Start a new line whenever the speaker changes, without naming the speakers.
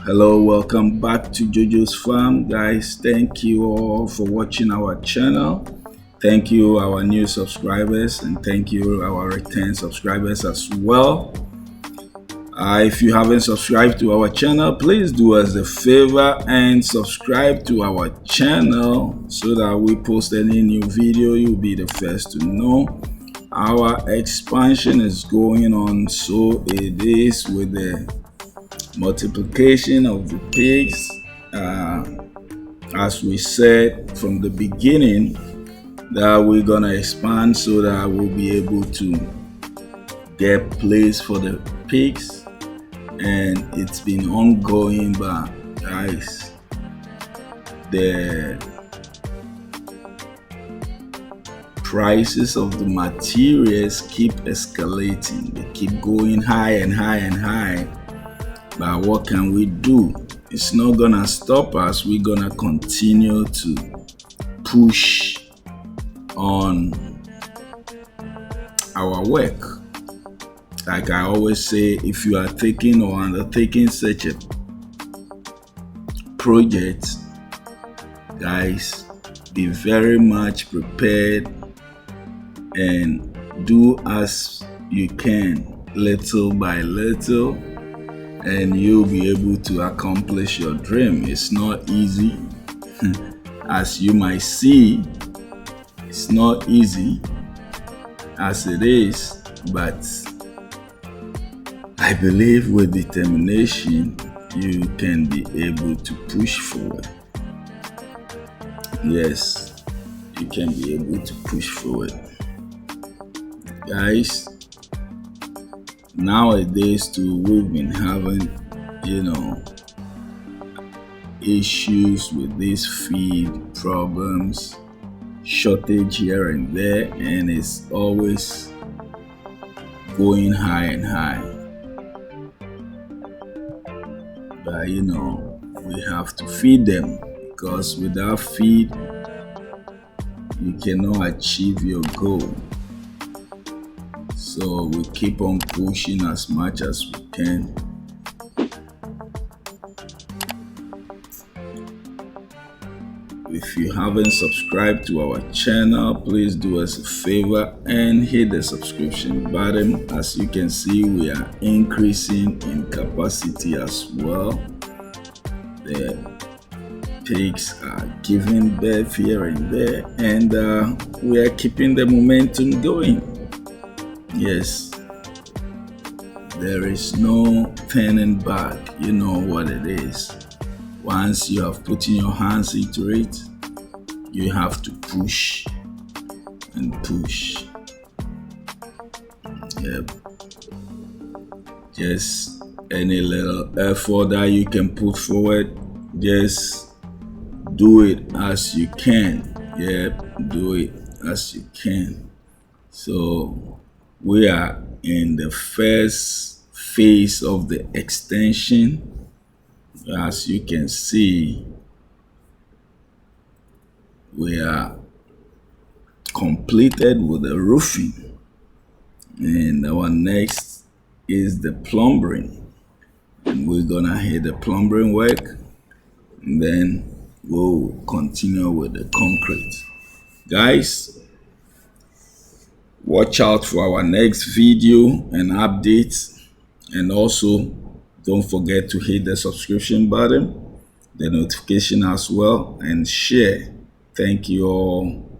Hello, welcome back to JoJo's farm, guys. Thank you all for watching our channel. Thank you our new subscribers, and thank you our return subscribers as well. If you haven't subscribed to our channel, please do us a favor and subscribe to our channel so that we post any new video, you'll be the first to know. Our expansion is going on, so it is with the multiplication of the pigs. As we said from the beginning, that we're gonna expand so that we'll be able to get place for the pigs, and it's been ongoing. But guys, the prices of the materials keep escalating. They keep going high and high and high. But what can we do? It's not gonna stop us. We're gonna continue to push on our work. Like I always say, if you are taking or undertaking such a project, guys, be very much prepared and do as you can, little by little, and you'll be able to accomplish your dream. It's not easy. As you might see, it's not easy as it is, but I believe with determination you can be able to push forward. Yes, you can be able to push forward. Guys, nowadays too, we've been having issues with these feed problems, shortage here and there, and it's always going high and high. But we have to feed them, because without feed you cannot achieve your goal. So we keep on pushing as much as we can. If you haven't subscribed to our channel, please do us a favor and hit the subscription button. As you can see, we are increasing in capacity as well. The pigs are giving birth here and there, and we are keeping the momentum going. Yes, there is no turning back. You know what it is. Once you have put in your hands into it, you have to push and push. Yep. Just any little effort that you can put forward, just do it as you can. Yep, do it as you can. So we are in the first phase of the extension. As you can see, we are completed with the roofing, and our next is the plumbing, and we're gonna hit the plumbing work, and then we'll continue with the concrete. Guys, watch out for our next video and updates, and also don't forget to hit the subscription button, the notification as well, and share. Thank you all.